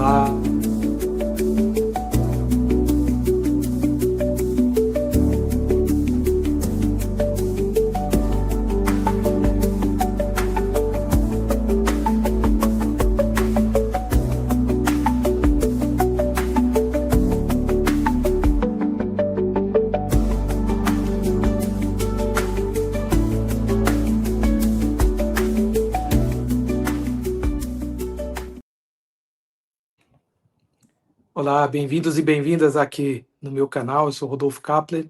Olá, olá, bem-vindos e bem-vindas aqui no meu canal. Eu sou Rodolfo Kapler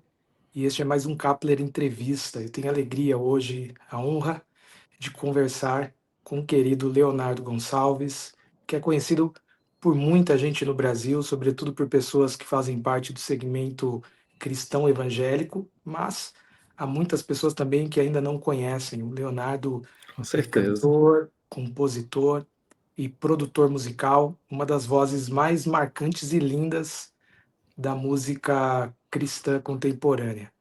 e este é mais um Kapler Entrevista. Eu tenho a alegria hoje, a honra de conversar com o querido Leonardo Gonçalves, que é conhecido por muita gente no Brasil, sobretudo por pessoas que fazem parte do segmento cristão evangélico, mas há muitas pessoas também que ainda não conhecem. O Leonardo Com é certeza. cantor, compositor e produtor musical, uma das vozes mais marcantes e lindas da música cristã contemporânea.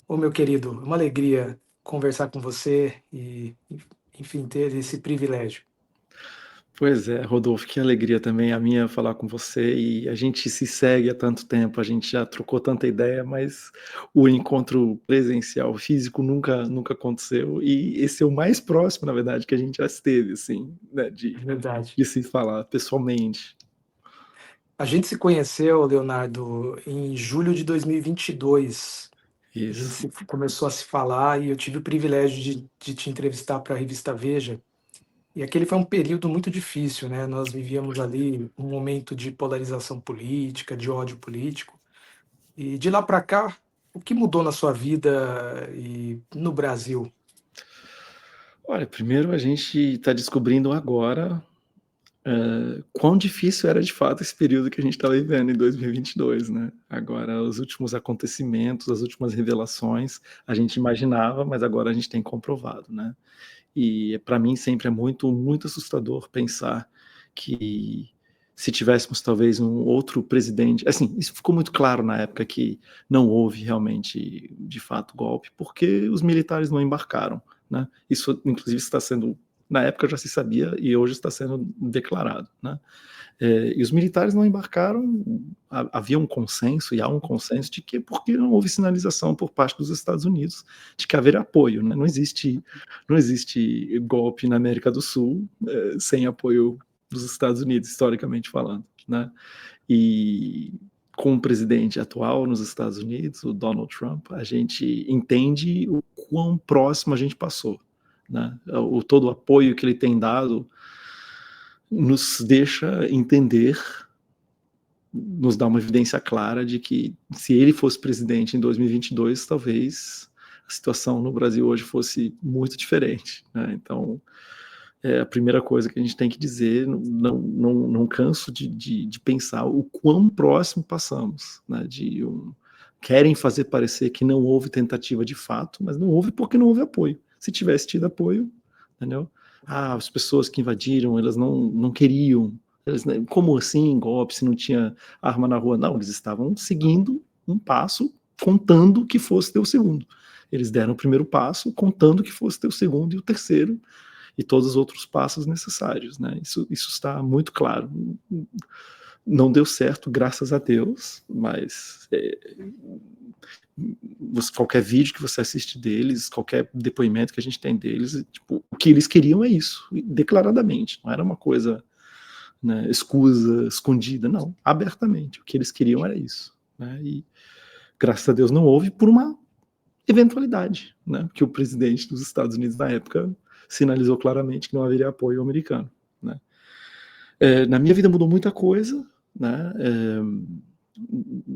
Ô, meu querido, é uma alegria conversar com você e, enfim, ter esse privilégio. Pois é, Rodolfo, que alegria também a minha falar com você, e a gente se segue há tanto tempo, a gente já trocou tanta ideia, mas o encontro presencial, físico, nunca aconteceu, e esse é o mais próximo, na verdade, que a gente já esteve, assim, né, É de verdade. de se falar pessoalmente. A gente se conheceu, Leonardo, em julho de 2022. A gente Isso. começou a se falar e eu tive o privilégio de te entrevistar para a revista Veja. E aquele foi um período muito difícil, né? Nós vivíamos ali um momento de polarização política, de ódio político. E de lá para cá, o que mudou na sua vida e no Brasil? Olha, primeiro a gente está descobrindo agora, quão difícil era de fato esse período que a gente está vivendo em 2022, né. Agora os últimos acontecimentos, as últimas revelações, a gente imaginava, mas agora a gente tem comprovado, né. E para mim sempre é muito assustador pensar que se tivéssemos talvez um outro presidente, assim, isso ficou muito claro na época que não houve realmente, de fato, golpe, porque os militares não embarcaram, né. Isso inclusive está sendo, na época já se sabia e hoje está sendo declarado, né. E os militares não embarcaram, havia um consenso e há um consenso de que porque não houve sinalização por parte dos Estados Unidos de que haveria apoio, né. Não existe golpe na América do Sul, sem apoio dos Estados Unidos, historicamente falando, né. E com o presidente atual nos Estados Unidos, o Donald Trump, a gente entende o quão próximo a gente passou, né. Todo o apoio que ele tem dado nos deixa entender, nos dá uma evidência clara de que se ele fosse presidente em 2022, talvez a situação no Brasil hoje fosse muito diferente, né. Então, é a primeira coisa que a gente tem que dizer, não canso de pensar o quão próximo passamos, né, querem fazer parecer que não houve tentativa de fato, mas não houve porque não houve apoio. Se tivesse tido apoio, entendeu? As pessoas que invadiram, elas não queriam, eles, né, como assim golpe se não tinha arma na rua? Não, eles estavam seguindo um passo, contando que fosse ter o segundo. Eles deram o primeiro passo, contando que fosse ter o segundo e o terceiro, e todos os outros passos necessários, né? Isso está muito claro. Não deu certo, graças a Deus, mas qualquer vídeo que você assiste deles, qualquer depoimento que a gente tem deles, tipo, o que eles queriam é isso, declaradamente. Não era uma coisa, né, escusa, escondida, não, abertamente. O que eles queriam era isso, né? E graças a Deus não houve por uma eventualidade, né? Que o presidente dos Estados Unidos na época sinalizou claramente que não haveria apoio americano, né? Na minha vida mudou muita coisa, né?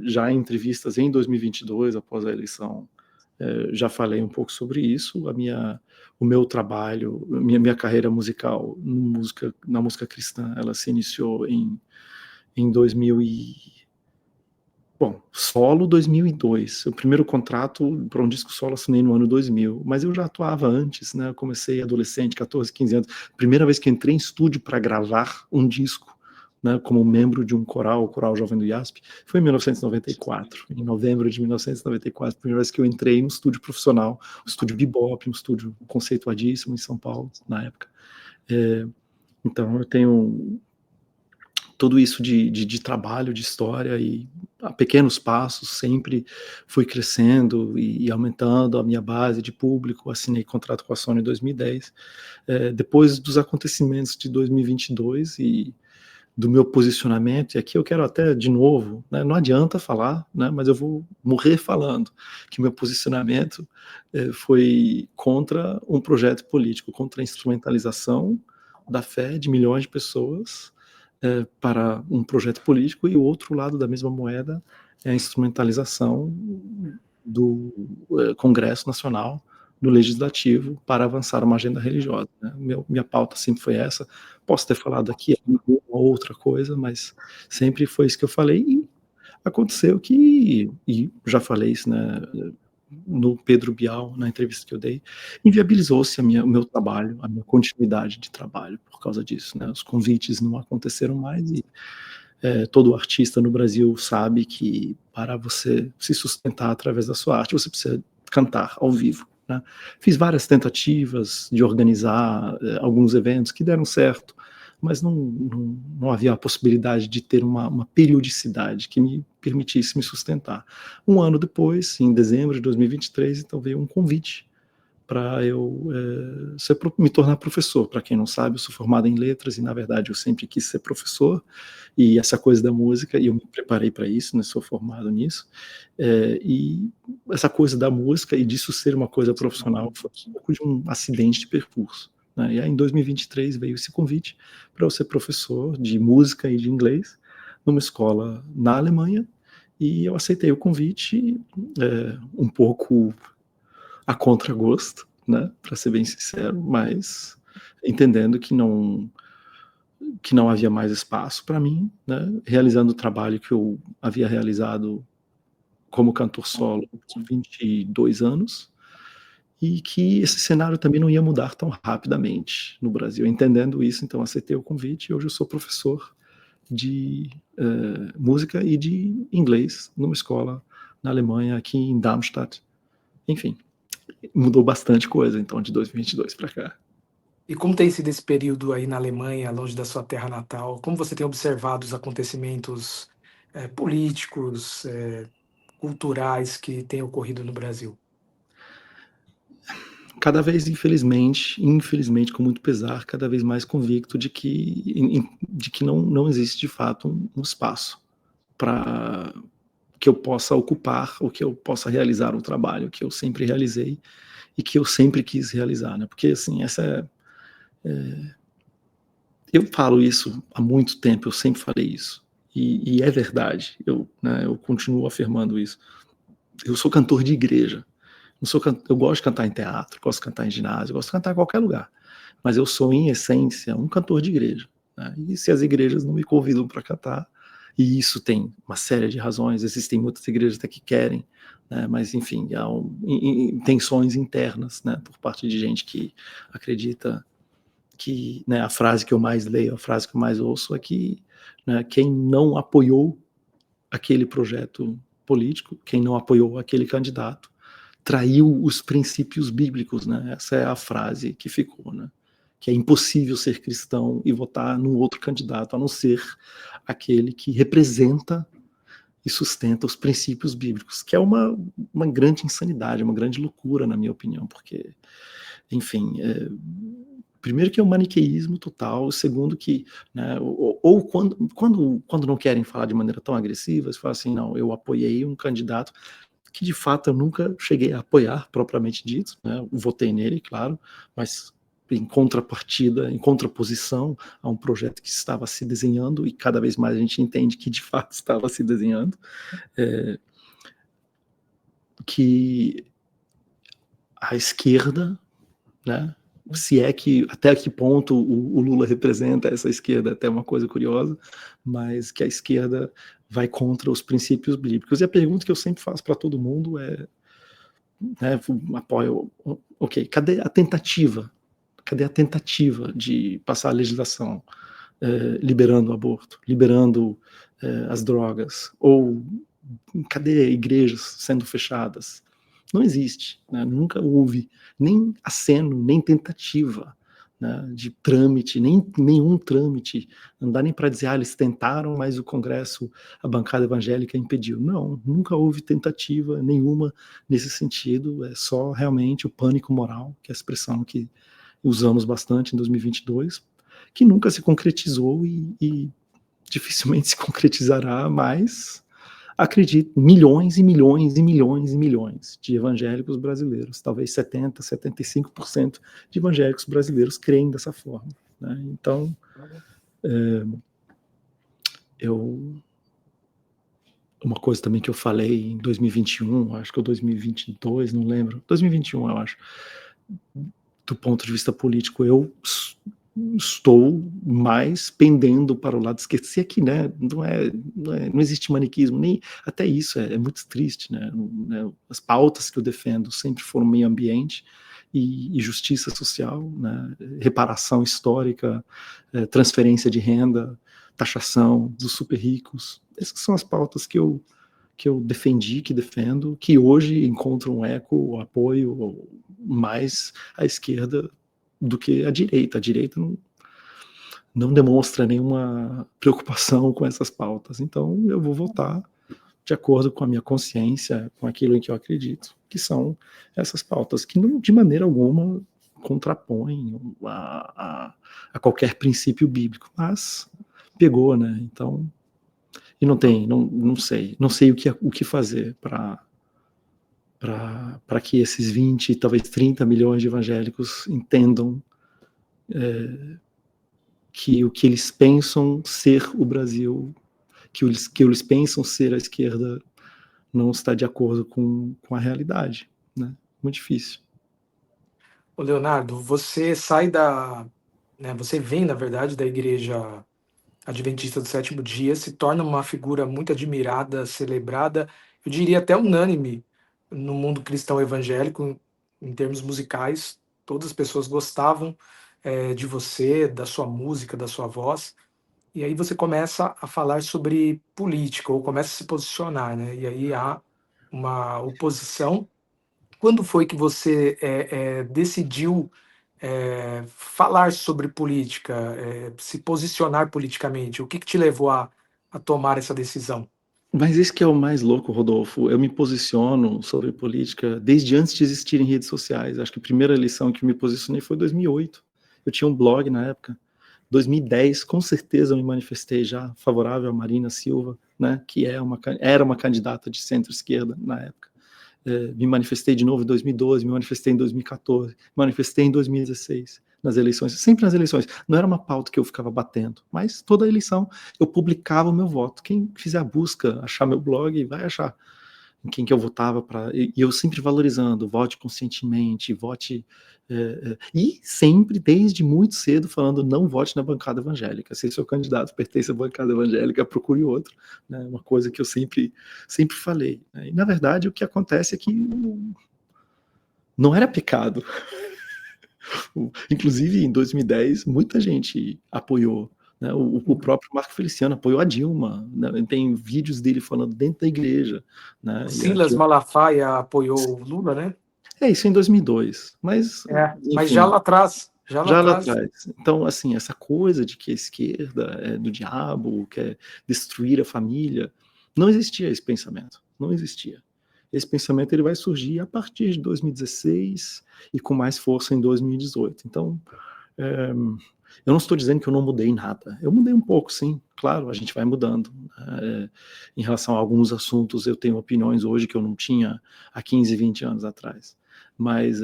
Já em entrevistas em 2022, após a eleição, já falei um pouco sobre isso. O meu trabalho, minha carreira musical na música cristã, ela se iniciou em 2000 e bom, solo 2002. O primeiro contrato para um disco solo assinei no ano 2000, mas eu já atuava antes, né? Eu comecei adolescente, 14, 15 anos. Primeira vez que entrei em estúdio para gravar um disco, né, como membro de um coral, o Coral Jovem do IASP, foi em 1994, em novembro de 1994, primeira vez que eu entrei no estúdio profissional, um estúdio bebop, um estúdio conceituadíssimo em São Paulo, na época. Então eu tenho tudo isso de trabalho, de história, e a pequenos passos sempre fui crescendo e aumentando a minha base de público. Assinei contrato com a Sony em 2010. Depois dos acontecimentos de 2022 e do meu posicionamento, e aqui eu quero até de novo, né, não adianta falar, né, mas eu vou morrer falando que meu posicionamento foi contra um projeto político, contra a instrumentalização da fé de milhões de pessoas para um projeto político, e o outro lado da mesma moeda é a instrumentalização do Congresso Nacional, do Legislativo, para avançar uma agenda religiosa, né? Minha pauta sempre foi essa. Posso ter falado aqui uma outra coisa, mas sempre foi isso que eu falei, e aconteceu que, e já falei isso, né, no Pedro Bial, na entrevista que eu dei, inviabilizou-se o meu trabalho, a minha continuidade de trabalho por causa disso, né? Os convites não aconteceram mais, e todo artista no Brasil sabe que para você se sustentar através da sua arte, você precisa cantar ao vivo, né? Fiz várias tentativas de organizar alguns eventos que deram certo, mas não havia a possibilidade de ter uma periodicidade que me permitisse me sustentar. Um ano depois, em dezembro de 2023, então veio um convite para eu me tornar professor. Para quem não sabe, eu sou formado em letras e, na verdade, eu sempre quis ser professor, e essa coisa da música, e eu me preparei para isso, né, sou formado nisso, e essa coisa da música e disso ser uma coisa profissional foi um pouco de um acidente de percurso, né? E aí, em 2023, veio esse convite para eu ser professor de música e de inglês numa escola na Alemanha, e eu aceitei o convite um pouco a contragosto, né, para ser bem sincero, mas entendendo que não havia mais espaço para mim, né, realizando o trabalho que eu havia realizado como cantor solo por 22 anos, e que esse cenário também não ia mudar tão rapidamente no Brasil. Entendendo isso, então aceitei o convite, e hoje eu sou professor de música e de inglês numa escola na Alemanha, aqui em Darmstadt. Enfim, mudou bastante coisa, então, de 2022 para cá. E como tem sido esse período aí na Alemanha, longe da sua terra natal? Como você tem observado os acontecimentos políticos, culturais que têm ocorrido no Brasil? Cada vez, infelizmente, com muito pesar, cada vez mais convicto de que não existe de fato um espaço para que eu possa ocupar, ou que eu possa realizar o trabalho que eu sempre realizei e que eu sempre quis realizar, né? Porque assim, eu falo isso há muito tempo, eu sempre falei isso, e é verdade, né, eu continuo afirmando isso. Eu sou cantor de igreja. Eu gosto de cantar em teatro, gosto de cantar em ginásio, gosto de cantar em qualquer lugar, mas eu sou, em essência, um cantor de igreja, né? E se as igrejas não me convidam para cantar, e isso tem uma série de razões, existem muitas igrejas até que querem, né, mas enfim, há tensões internas, né, por parte de gente que acredita que, né, a frase que eu mais leio, a frase que eu mais ouço é que, né, quem não apoiou aquele projeto político, quem não apoiou aquele candidato, traiu os princípios bíblicos, né? Essa é a frase que ficou, né? Que é impossível ser cristão e votar num outro candidato, a não ser aquele que representa e sustenta os princípios bíblicos, que é uma grande insanidade, uma grande loucura, na minha opinião, porque, enfim, primeiro que é um maniqueísmo total, segundo que, né, ou quando não querem falar de maneira tão agressiva, eles falam assim, não, eu apoiei um candidato que de fato eu nunca cheguei a apoiar, propriamente dito, né, votei nele, claro, mas em contrapartida, em contraposição a um projeto que estava se desenhando, e cada vez mais a gente entende que de fato estava se desenhando, que a esquerda, né, se é que, até que ponto o Lula representa essa esquerda, é até uma coisa curiosa, mas que a esquerda vai contra os princípios bíblicos. E a pergunta que eu sempre faço para todo mundo é, né, apoio, ok, cadê a tentativa? Cadê a tentativa de passar a legislação liberando o aborto, liberando as drogas? Ou cadê igrejas sendo fechadas? Não existe, né? Nunca houve nem aceno, nem tentativa, né, de trâmite, nenhum trâmite, não dá nem para dizer, eles tentaram, mas o Congresso, a bancada evangélica impediu. Não, nunca houve tentativa nenhuma nesse sentido, é só realmente o pânico moral, que é a expressão que usamos bastante em 2022, que nunca se concretizou e dificilmente se concretizará, mas acredito, milhões e milhões e milhões e milhões de evangélicos brasileiros, talvez 70%, 75% de evangélicos brasileiros creem dessa forma, né? Então, uma coisa também que eu falei em 2021, acho que é 2022, não lembro, 2021 eu acho, do ponto de vista político, eu estou mais pendendo para o lado esquerdo. Se aqui, né, não existe maniquismo, nem até isso é muito triste, né? As pautas que eu defendo sempre foram meio ambiente e justiça social, né? Reparação histórica, transferência de renda, taxação dos super ricos. Essas são as pautas que eu defendi, que defendo, que hoje encontram eco, apoio mais à esquerda do que à direita. A direita não demonstra nenhuma preocupação com essas pautas. Então, eu vou votar de acordo com a minha consciência, com aquilo em que eu acredito, que são essas pautas, que não, de maneira alguma, contrapõem a qualquer princípio bíblico, mas pegou, né? Então, e não sei o que fazer para que esses 20, talvez 30 milhões de evangélicos entendam que o que eles pensam ser o Brasil, que eles pensam ser a esquerda, não está de acordo com a realidade, né? Muito difícil. Ô Leonardo, você sai né, você vem, na verdade, da igreja Adventista do Sétimo Dia, se torna uma figura muito admirada, celebrada, eu diria até unânime no mundo cristão evangélico, em termos musicais. Todas as pessoas gostavam de você, da sua música, da sua voz. E aí você começa a falar sobre política, ou começa a se posicionar, né? E aí há uma oposição. Quando foi que você decidiu falar sobre política, se posicionar politicamente? O que te levou a tomar essa decisão? Mas isso que é o mais louco, Rodolfo. Eu me posiciono sobre política desde antes de existirem redes sociais. Acho que a primeira eleição que eu me posicionei foi em 2008. Eu tinha um blog na época. 2010, com certeza eu me manifestei já favorável a Marina Silva, né, que era uma candidata de centro-esquerda na época. Me manifestei de novo em 2012, me manifestei em 2014, me manifestei em 2016, nas eleições, sempre nas eleições. Não era uma pauta que eu ficava batendo, mas toda eleição eu publicava o meu voto. Quem fizer a busca, achar meu blog, vai achar em quem que eu votava e eu sempre valorizando, vote conscientemente, vote e sempre desde muito cedo falando não vote na bancada evangélica. Se seu candidato pertence à bancada evangélica, procure outro, né? Uma coisa que eu sempre falei, né? E na verdade o que acontece é que não era pecado. Inclusive em 2010 muita gente apoiou, né? O próprio Marco Feliciano apoiou a Dilma, né? Tem vídeos dele falando dentro da igreja, né? O E a Silas Dilma... Malafaia apoiou o Lula, né? Isso em 2002, mas Mas já enfim, lá atrás, já lá já lá atrás. atrás. Então, assim, essa coisa de que a esquerda é do diabo, quer destruir a família, não existia esse pensamento, não existia. Esse pensamento ele vai surgir a partir de 2016 e com mais força em 2018. Então, eu não estou dizendo que eu não mudei nada. Eu mudei um pouco, sim. Claro, a gente vai mudando. Em relação a alguns assuntos, eu tenho opiniões hoje que eu não tinha há 15, 20 anos atrás. Mas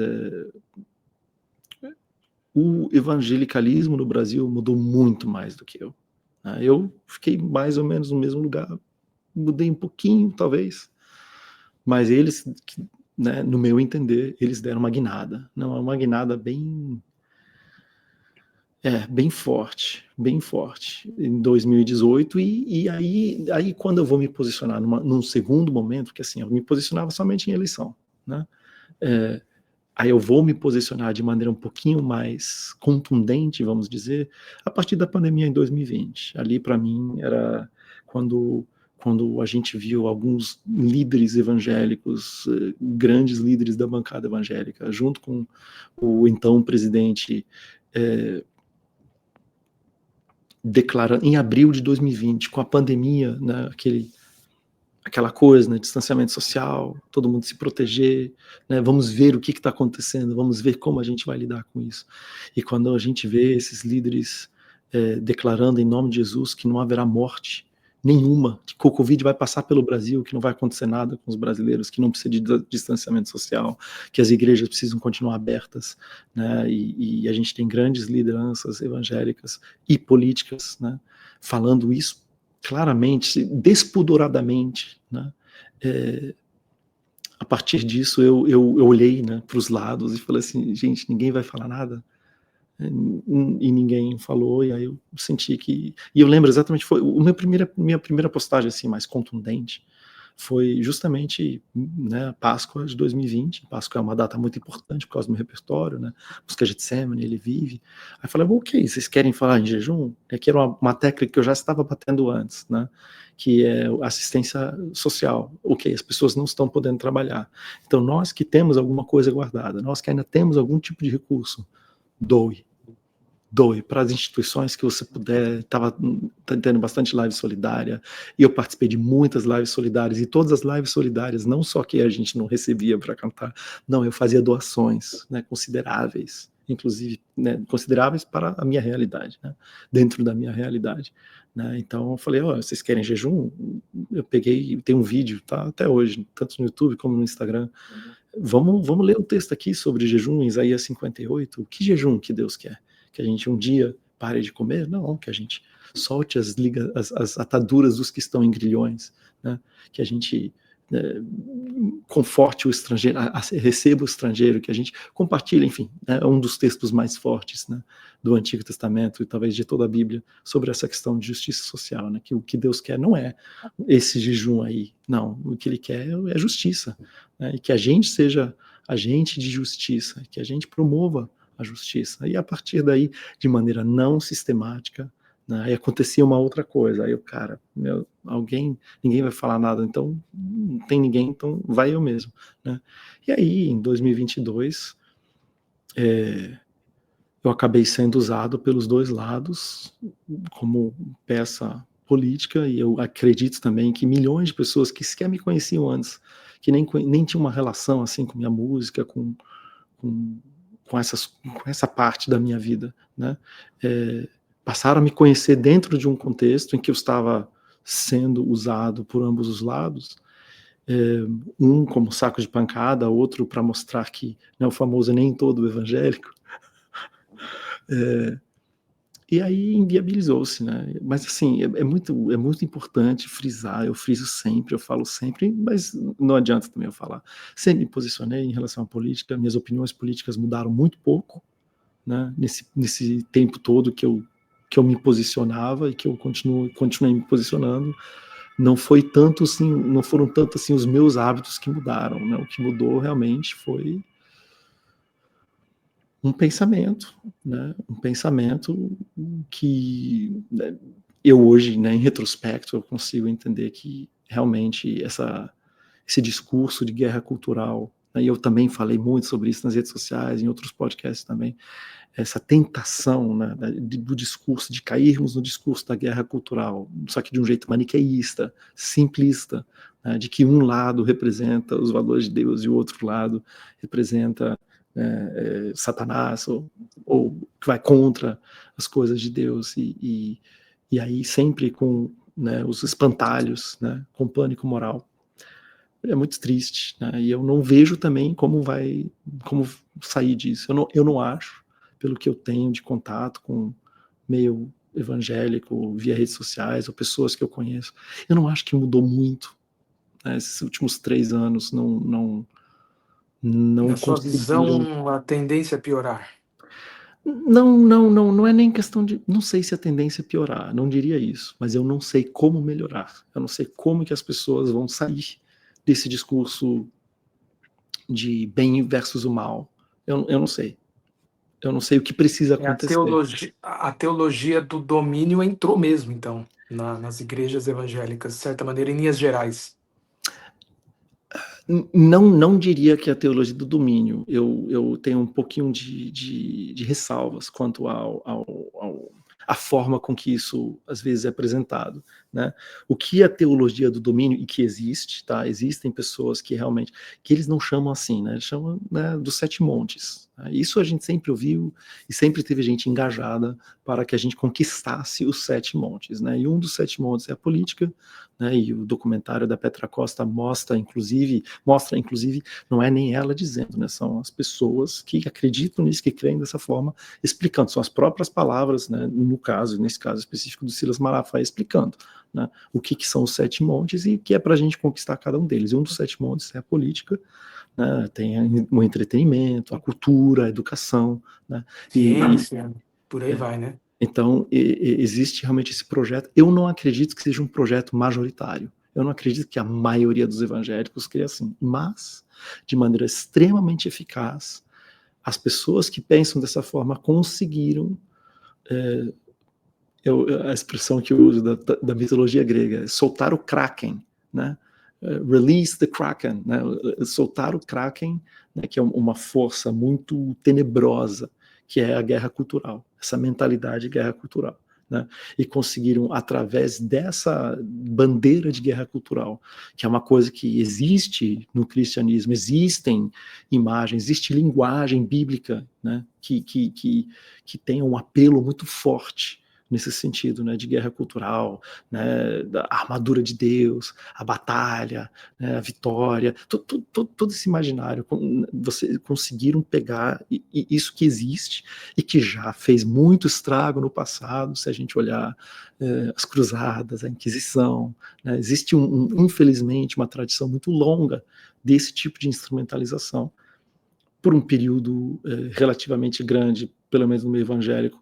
o evangelicalismo no Brasil mudou muito mais do que eu. Eu fiquei mais ou menos no mesmo lugar, mudei um pouquinho, talvez, mas eles, né, no meu entender, eles deram uma guinada. Não, é uma guinada bem forte, em 2018, e aí quando eu vou me posicionar num segundo momento, porque assim, eu me posicionava somente em eleição, né? Aí eu vou me posicionar de maneira um pouquinho mais contundente, vamos dizer, a partir da pandemia em 2020. Ali, para mim, era quando a gente viu alguns líderes evangélicos, grandes líderes da bancada evangélica, junto com o então presidente declarando, em abril de 2020, com a pandemia, né, aquela coisa, né, distanciamento social, todo mundo se proteger, né, vamos ver o que está acontecendo, vamos ver como a gente vai lidar com isso. E quando a gente vê esses líderes declarando em nome de Jesus que não haverá morte nenhuma, que o Covid vai passar pelo Brasil, que não vai acontecer nada com os brasileiros, que não precisa de distanciamento social, que as igrejas precisam continuar abertas, né, e a gente tem grandes lideranças evangélicas e políticas, né, falando isso claramente, despudoradamente, né? A partir disso eu olhei, né, para os lados e falei assim, gente, ninguém vai falar nada? E ninguém falou, e aí eu senti que... E eu lembro exatamente, foi minha primeira postagem assim, mais contundente, foi justamente, né, Páscoa de 2020. Páscoa é uma data muito importante por causa do meu repertório, né? Música Getsemane, Ele Vive. Aí eu falei, ok, vocês querem falar em jejum? Que era uma técnica que eu já estava batendo antes, né? Que é assistência social. Ok, as pessoas não estão podendo trabalhar. Então nós que temos alguma coisa guardada, nós que ainda temos algum tipo de recurso, doe para as instituições que você puder. Estava tendo bastante live solidária, e eu participei de muitas lives solidárias, e todas as lives solidárias, não só que a gente não recebia para cantar, não, eu fazia doações, né, consideráveis, inclusive, né, consideráveis para a minha realidade, né, dentro da minha realidade. Né, então eu falei, vocês querem jejum? Eu peguei, tem um vídeo, tá, até hoje, tanto no YouTube como no Instagram. Vamos ler o texto aqui sobre jejum, em Isaías 58. O que jejum que Deus quer? Que a gente um dia pare de comer? Não, que a gente solte as ataduras dos que estão em grilhões, né? Que a gente conforte o estrangeiro, receba o estrangeiro, que a gente compartilhe, enfim, é um dos textos mais fortes, né, do Antigo Testamento e talvez de toda a Bíblia sobre essa questão de justiça social, né, que o que Deus quer não é esse jejum aí, não, o que Ele quer é justiça, né, e que a gente seja agente de justiça, que a gente promova a justiça, e a partir daí, de maneira não sistemática, né, aí acontecia uma outra coisa, aí o cara, ninguém vai falar nada, então não tem ninguém, então vai eu mesmo, né? E aí, em 2022, eu acabei sendo usado pelos dois lados como peça política, e eu acredito também que milhões de pessoas que sequer me conheciam antes, que nem tinham uma relação assim com minha música, com, com essa parte da minha vida, né? Passaram a me conhecer dentro de um contexto em que eu estava sendo usado por ambos os lados, um como saco de pancada, outro para mostrar que, né, o famoso nem todo evangélico, e aí inviabilizou-se, né? Mas assim, é muito importante frisar, eu friso sempre, eu falo sempre, mas não adianta também eu falar. Sempre me posicionei em relação à política, minhas opiniões políticas mudaram muito pouco, né, nesse tempo todo que eu me posicionava e que eu continuei me posicionando. Não foram tanto assim os meus hábitos que mudaram, né? O que mudou realmente foi um pensamento, né? Um pensamento que, né, eu hoje, né, em retrospecto, eu consigo entender que realmente esse discurso de guerra cultural, né, e eu também falei muito sobre isso nas redes sociais, em outros podcasts também, essa tentação, né, do discurso, de cairmos no discurso da guerra cultural, só que de um jeito maniqueísta, simplista, né, de que um lado representa os valores de Deus e o outro lado representa Satanás, ou que vai contra as coisas de Deus, e aí sempre com, né, os espantalhos, né, com pânico moral. É muito triste, né? E eu não vejo também como sair disso. Eu não acho, pelo que eu tenho de contato com meio evangélico, via redes sociais, ou pessoas que eu conheço, eu não acho que mudou muito, né? Esses últimos 3 anos não Na sua conseguiram. visão, a tendência é piorar. Não é nem questão de, não sei se a tendência é piorar, não diria isso, mas eu não sei como melhorar, eu não sei como que as pessoas vão sair desse discurso de bem versus o mal. Eu não sei. Eu não sei o que precisa É acontecer. a teologia do domínio entrou mesmo, então, nas igrejas evangélicas, de certa maneira, em linhas gerais. Não diria que é a teologia do domínio. Eu tenho um pouquinho de ressalvas quanto à forma com que isso às vezes é apresentado, né? O que é a teologia do domínio, e que existe, tá? Existem pessoas que realmente, que eles não chamam assim, né? Eles chamam, né, dos sete montes, né? Isso a gente sempre ouviu e sempre teve gente engajada para que a gente conquistasse os sete montes, né? E um dos sete montes é a política, né? E o documentário da Petra Costa mostra, inclusive, não é nem ela dizendo, né? São as pessoas que acreditam nisso, que creem dessa forma, explicando, são as próprias palavras, né? Nesse caso específico do Silas Malafaia, explicando, né? O que são os sete montes e que é para a gente conquistar cada um deles. E um dos sete montes é a política, né? Tem o entretenimento, a cultura, a educação, né? Ciência, por aí É, vai, né? então, existe realmente esse projeto. Eu não acredito que seja um projeto majoritário. Eu não acredito que a maioria dos evangélicos creia assim. Mas, de maneira extremamente eficaz, as pessoas que pensam dessa forma conseguiram. É, a expressão que eu uso da mitologia grega é soltar o Kraken, né? Release the Kraken, né? Soltar o Kraken, né? Que é uma força muito tenebrosa, que é a guerra cultural, essa mentalidade de guerra cultural, né? E conseguiram, através dessa bandeira de guerra cultural, que é uma coisa que existe no cristianismo, existem imagens, existe linguagem bíblica, né? Que tem um apelo muito forte nesse sentido, né, de guerra cultural, né, da armadura de Deus, a batalha, né, a vitória, todo esse imaginário, vocês conseguiram pegar isso que existe e que já fez muito estrago no passado, se a gente olhar as cruzadas, a Inquisição, né, existe infelizmente uma tradição muito longa desse tipo de instrumentalização por um período relativamente grande, pelo menos no meio evangélico,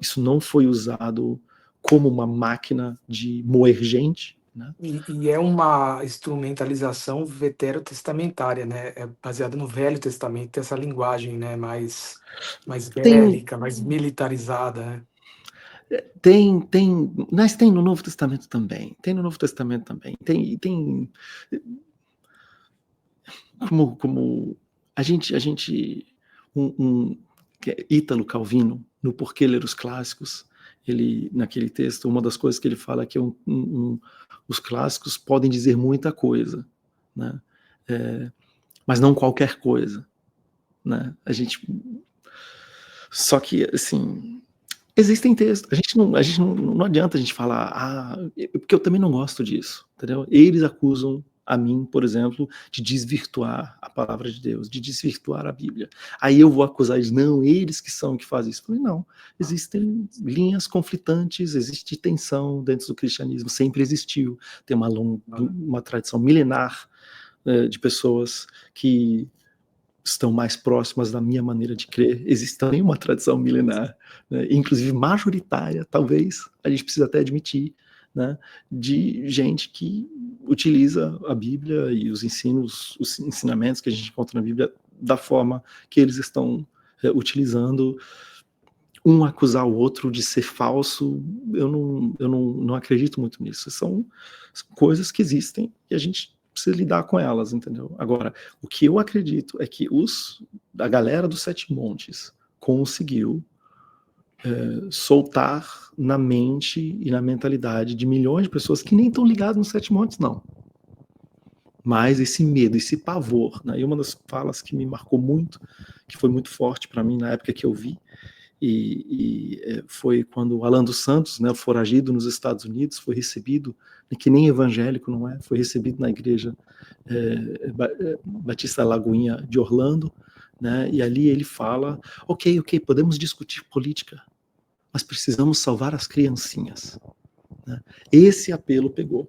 isso não foi usado como uma máquina de moer gente, né? E é uma instrumentalização veterotestamentária, né? É baseada no Velho Testamento, essa linguagem, né? Mais Tem, bélica, mais militarizada, né? mas tem no Novo Testamento também. Tem no Novo Testamento também. Tem como a gente Ítalo Calvino, no Porquê Ler os Clássicos, ele, naquele texto, uma das coisas que ele fala é que os clássicos podem dizer muita coisa, né? Mas não qualquer coisa, né? Só que, assim, existem textos, não adianta a gente falar, porque eu também não gosto disso, entendeu? Eles acusam a mim, por exemplo, de desvirtuar a palavra de Deus, de desvirtuar a Bíblia. Aí eu vou acusar eles, não, eles que são que fazem isso. Eu falei, não, existem linhas conflitantes, existe tensão dentro do cristianismo, sempre existiu, tem uma tradição milenar de pessoas que estão mais próximas da minha maneira de crer. Existe também uma tradição milenar, né, inclusive majoritária, talvez, a gente precisa até admitir, né, de gente que utiliza a Bíblia e os ensinamentos que a gente encontra na Bíblia da forma que eles estão utilizando. Um acusar o outro de ser falso, eu não acredito muito nisso. São coisas que existem e a gente precisa lidar com elas, entendeu? Agora, o que eu acredito é que a galera dos Sete Montes conseguiu soltar na mente e na mentalidade de milhões de pessoas que nem estão ligadas nos Sete Montes, não. Mas esse medo, esse pavor, né? E uma das falas que me marcou muito, que foi muito forte para mim na época que eu vi, foi quando o Alan dos Santos, né, foragido nos Estados Unidos, foi recebido, que nem evangélico, não é? Foi recebido na igreja Batista Lagoinha de Orlando, né? E ali ele fala, ok, podemos discutir política, mas precisamos salvar as criancinhas, né? Esse apelo pegou.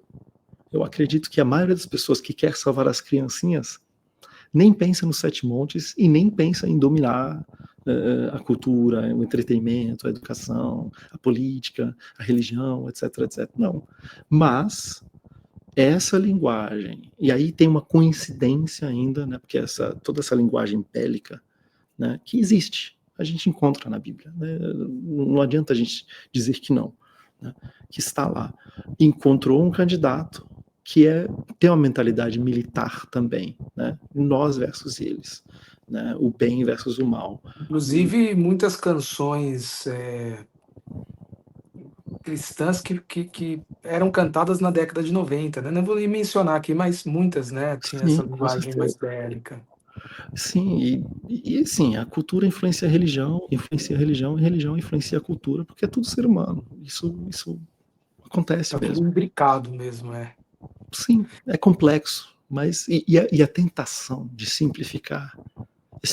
Eu acredito que a maioria das pessoas que quer salvar as criancinhas nem pensa nos Sete Montes e nem pensa em dominar a cultura, o entretenimento, a educação, a política, a religião, etc, etc. Não. Mas essa linguagem, e aí tem uma coincidência ainda, né, porque toda essa linguagem bélica, né, que existe, a gente encontra na Bíblia, né, não adianta a gente dizer que não, né, que está lá. Encontrou um candidato que tem uma mentalidade militar também, né? Nós versus eles, né? O bem versus o mal. Inclusive, muitas canções cristãs que eram cantadas na década de 90, né? Não vou nem mencionar aqui, mas muitas, né? Tinha essa Sim, com linguagem mais certeza. bélica. Sim, assim, a cultura influencia a religião, e religião influencia a cultura, porque é tudo ser humano. Isso acontece Tá tudo mesmo. imbricado mesmo, Sim, é complexo, mas e a tentação de simplificar, É.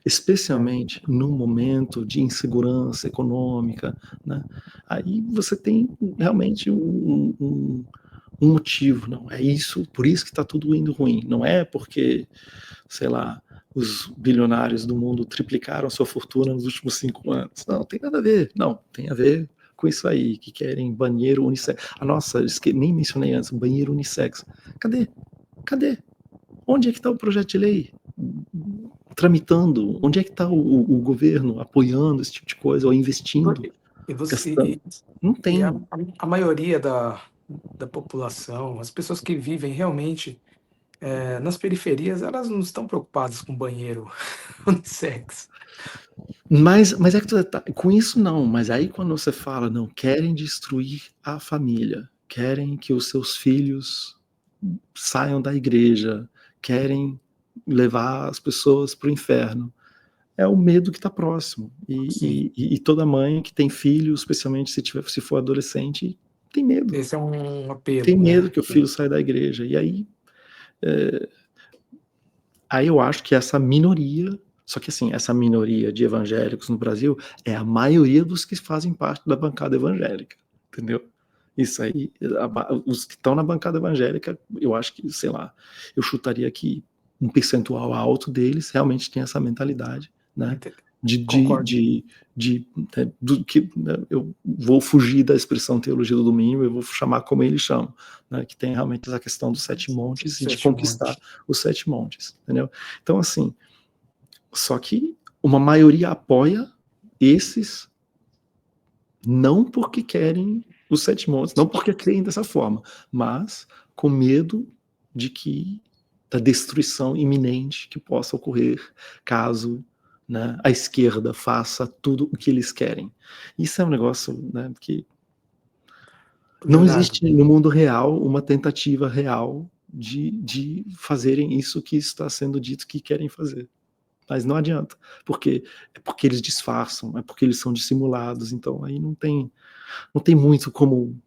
especialmente num momento de insegurança econômica, né? Aí você tem realmente um motivo, não é isso, por isso que está tudo indo ruim. Não é porque, sei lá, os bilionários do mundo triplicaram sua fortuna nos últimos 5 anos. Não, tem nada a ver. Não, tem a ver com isso aí, que querem banheiro unissex. Nossa, nem mencionei antes, banheiro unissex. Cadê? Cadê? Onde é que está o projeto de lei tramitando? Onde é que está o governo apoiando esse tipo de coisa, ou investindo, E, você, gastando? Não e tem. a maioria da população, as pessoas que vivem realmente nas periferias, elas não estão preocupadas com banheiro unissex. Mas é que com isso não, mas aí quando você fala, não, querem destruir a família, querem que os seus filhos saiam da igreja, querem levar as pessoas para o inferno, é o medo que está próximo. Sim, E toda mãe que tem filho, especialmente se for adolescente, tem medo. esse é um Tem apelo, medo né? que o filho saia da igreja. E aí eu acho que essa minoria, só que assim, essa minoria de evangélicos no Brasil é a maioria dos que fazem parte da bancada evangélica, entendeu? Isso aí, os que estão na bancada evangélica, eu acho que, sei lá, eu chutaria que um percentual alto deles realmente tem essa mentalidade, né? Ente- De, de, Concordo. de, de, do que, né, eu vou fugir da expressão teologia do domingo, eu vou chamar como ele chama, né, que tem realmente essa questão dos 7 montes e de Sete conquistar monte. os 7 montes, entendeu? Então, assim, só que uma maioria apoia esses não porque querem os 7 montes, não porque creem dessa forma, mas com medo de que da destruição iminente que possa ocorrer caso, né, a esquerda faça tudo o que eles querem. Isso é um negócio, né, que não Leonardo, existe no mundo real uma tentativa real de fazerem isso que está sendo dito que querem fazer. Mas não adianta, porque é porque eles disfarçam, é porque eles são dissimulados, então aí não tem muito como,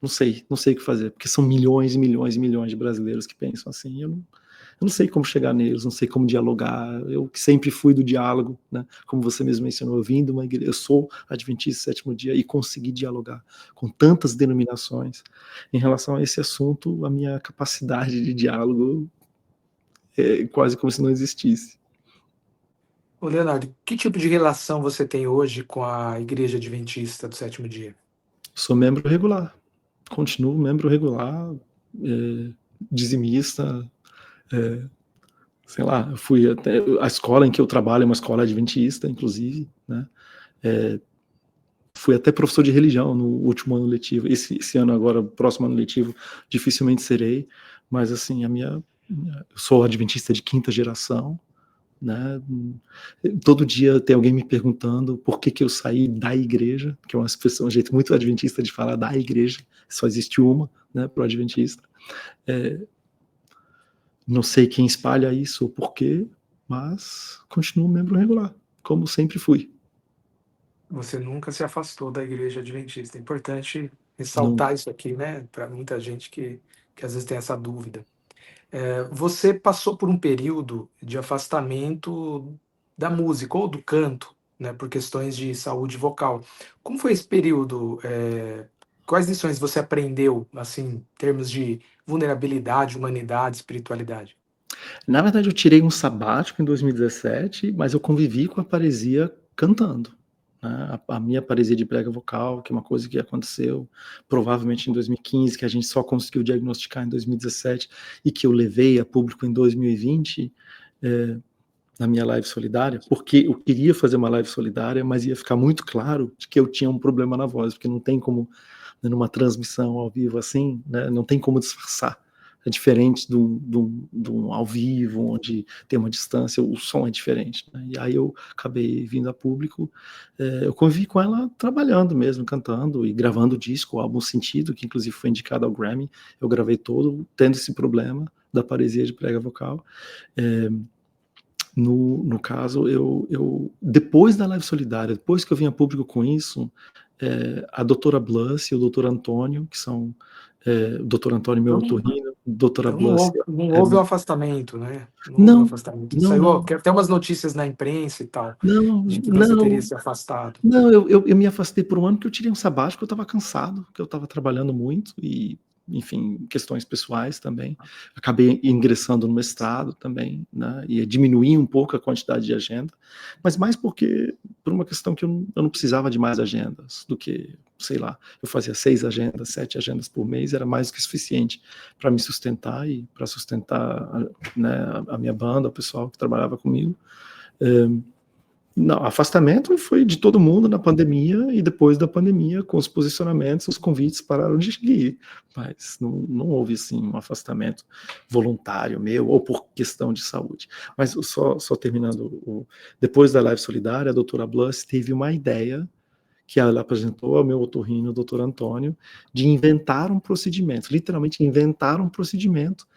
não sei o que fazer, porque são milhões e milhões e milhões de brasileiros que pensam assim, eu não sei como chegar neles, não sei como dialogar, eu que sempre fui do diálogo, né? Como você mesmo mencionou, eu vim de uma igreja, eu sou adventista sétimo dia e consegui dialogar com tantas denominações. Em relação a esse assunto, a minha capacidade de diálogo é quase como se não existisse. ô Leonardo, que tipo de relação você tem hoje com a Igreja Adventista do Sétimo Dia? Sou membro regular, continuo membro regular, é, dizimista, é, sei lá, eu fui até a escola em que eu trabalho é uma escola adventista, inclusive, né? É, fui até professor de religião no último ano letivo. Esse ano agora, próximo ano letivo, dificilmente serei, mas assim, eu sou adventista de quinta geração, né? Todo dia tem alguém me perguntando por que eu saí da igreja, que é uma expressão, um jeito muito adventista de falar da igreja, só existe uma, né, para o adventista. É, não sei quem espalha isso ou por quê, mas continuo membro regular, como sempre fui. Você nunca se afastou da Igreja Adventista. É importante Não, ressaltar isso aqui, né? Para muita gente que às vezes tem essa dúvida. Você passou por um período de afastamento da música ou do canto, né? Por questões de saúde vocal. Como foi esse período? Quais lições você aprendeu, assim, em termos de vulnerabilidade, humanidade, espiritualidade? na verdade, eu tirei um sabático em 2017, mas eu convivi com a paresia cantando, né? A minha paresia de prega vocal, que é uma coisa que aconteceu provavelmente em 2015, que a gente só conseguiu diagnosticar em 2017 e que eu levei a público em 2020, na minha live solidária, porque eu queria fazer uma live solidária, mas ia ficar muito claro de que eu tinha um problema na voz, porque não tem como né, numa transmissão ao vivo assim, né, não tem como disfarçar. É diferente de um ao vivo, onde tem uma distância, o som é diferente, né? E aí eu acabei vindo a público, eu convivi com ela trabalhando mesmo, cantando e gravando o disco, o álbum Sentido, que inclusive foi indicado ao Grammy. Eu gravei todo, tendo esse problema da paresia de prega vocal. No caso, depois da Live Solidária, depois que eu vim a público com isso, a doutora Bluss e o doutor Antônio, que são o doutor Antônio, meu Então, otorrino, doutora então não Bluss. houve, não houve um afastamento, né? Não houve um Não, afastamento. não, Saiu não, até umas notícias na imprensa e tal, não, de que você teria não, se afastado. não, eu me afastei por um ano, que eu tirei um sabático, eu estava cansado, que eu estava trabalhando muito e, enfim, questões pessoais também. Acabei ingressando no mestrado também, né, e diminuí um pouco a quantidade de agenda, mas mais por uma questão que eu não precisava de mais agendas do que, sei lá, eu fazia 6 agendas, 7 agendas por mês, era mais do que suficiente para me sustentar e para sustentar, né, a minha banda, o pessoal que trabalhava comigo. Não, afastamento foi de todo mundo na pandemia, e depois da pandemia, com os posicionamentos, os convites pararam de seguir, mas não houve, assim, um afastamento voluntário meu, ou por questão de saúde. Mas só terminando, depois da Live Solidária, a doutora Bluss teve uma ideia, que ela apresentou ao meu otorrino, o doutor Antônio, de inventar um procedimento, literalmente inventar um procedimento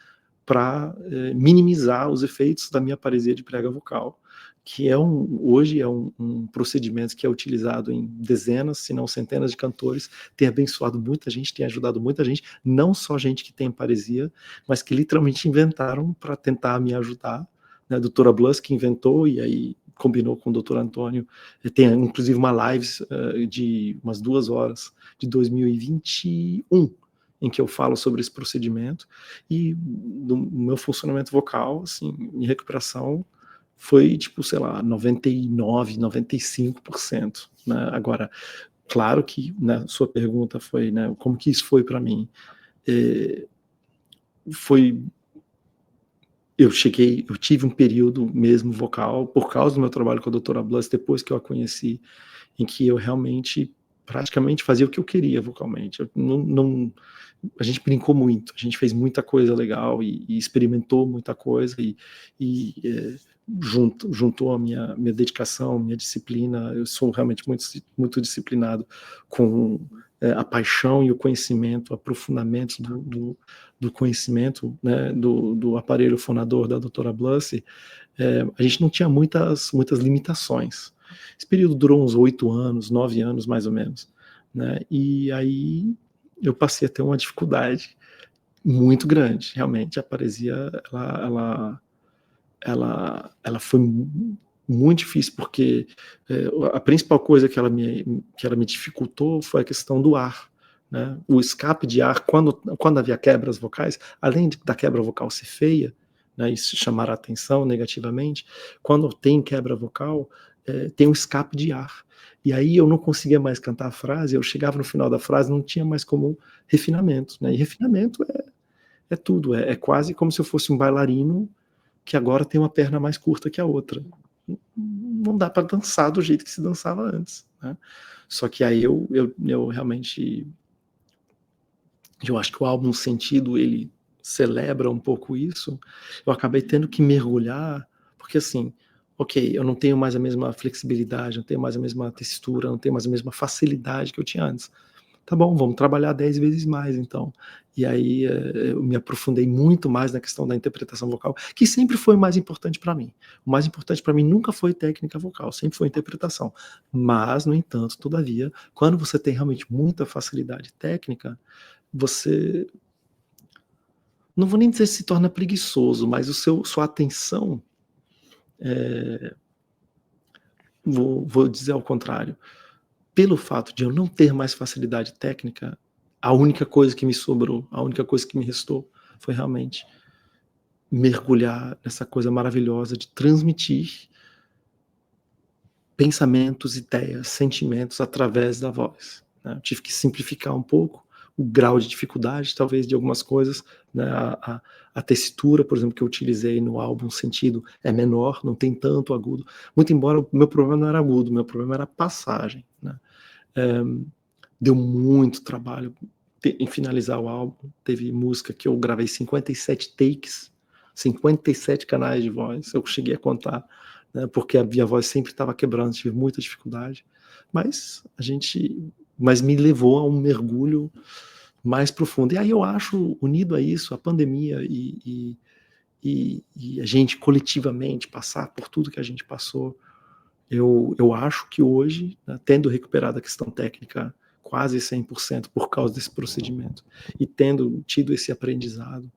para minimizar os efeitos da minha paresia de prega vocal, que hoje é um procedimento que é utilizado em dezenas, se não centenas de cantores, tem abençoado muita gente, tem ajudado muita gente, não só gente que tem paresia, mas que literalmente inventaram para tentar me ajudar, né? A doutora Bluss que inventou, e aí combinou com o doutor Antônio, tem inclusive uma live de umas 2 horas, de 2021, em que eu falo sobre esse procedimento, e no meu funcionamento vocal, assim, em recuperação, foi tipo, sei lá, 99, 95%, né? Agora, claro que, né, sua pergunta foi, né, como que isso foi para mim? Foi, eu tive um período mesmo vocal, por causa do meu trabalho com a doutora Bluss, depois que eu a conheci, em que eu realmente praticamente fazia o que eu queria vocalmente. Eu a gente brincou muito, a gente fez muita coisa legal e experimentou muita coisa e juntou a minha dedicação, minha disciplina. Eu sou realmente muito disciplinado com a paixão e o conhecimento, o aprofundamento do conhecimento, né, do aparelho fonador da doutora Bluss. A gente não tinha muitas limitações. Esse período durou uns 8 anos, 9 anos mais ou menos, né? E aí eu passei a ter uma dificuldade muito grande, realmente. A paresia, ela foi muito difícil, porque a principal coisa que ela me dificultou foi a questão do ar, né? O escape de ar, quando havia quebras vocais, além da quebra vocal ser feia, né, isso chamar a atenção negativamente, quando tem quebra vocal, tem um escape de ar. E aí eu não conseguia mais cantar a frase, eu chegava no final da frase, não tinha mais como refinamento, né? E refinamento é tudo, é quase como se eu fosse um bailarino que agora tem uma perna mais curta que a outra. Não dá para dançar do jeito que se dançava antes, né? Só que aí eu realmente, eu acho que o álbum Sentido, ele celebra um pouco isso. Eu acabei tendo que mergulhar, porque assim, ok, eu não tenho mais a mesma flexibilidade, não tenho mais a mesma textura, não tenho mais a mesma facilidade que eu tinha antes. Tá bom, vamos trabalhar 10 vezes mais então. E aí eu me aprofundei muito mais na questão da interpretação vocal, que sempre foi o mais importante para mim. O mais importante para mim nunca foi técnica vocal, sempre foi interpretação. Mas, no entanto, todavia, quando você tem realmente muita facilidade técnica, você, não vou nem dizer se torna preguiçoso, mas sua atenção, vou dizer ao contrário, pelo fato de eu não ter mais facilidade técnica, a única coisa que me sobrou, a única coisa que me restou, foi realmente mergulhar nessa coisa maravilhosa de transmitir pensamentos, ideias, sentimentos através da voz, né? Eu tive que simplificar um pouco o grau de dificuldade, talvez, de algumas coisas, né? A textura, por exemplo, que eu utilizei no álbum Sentido é menor, não tem tanto agudo, muito embora o meu problema não era agudo, o meu problema era a passagem, né? deu muito trabalho em finalizar o álbum. Teve música que eu gravei 57 takes, 57 canais de voz, eu cheguei a contar, né, porque a minha voz sempre estava quebrando, tive muita dificuldade, mas me levou a um mergulho mais profundo. E aí eu acho, unido a isso, a pandemia e a gente coletivamente passar por tudo que a gente passou, eu acho que hoje, né, tendo recuperado a questão técnica quase 100% por causa desse procedimento e tendo tido esse aprendizado,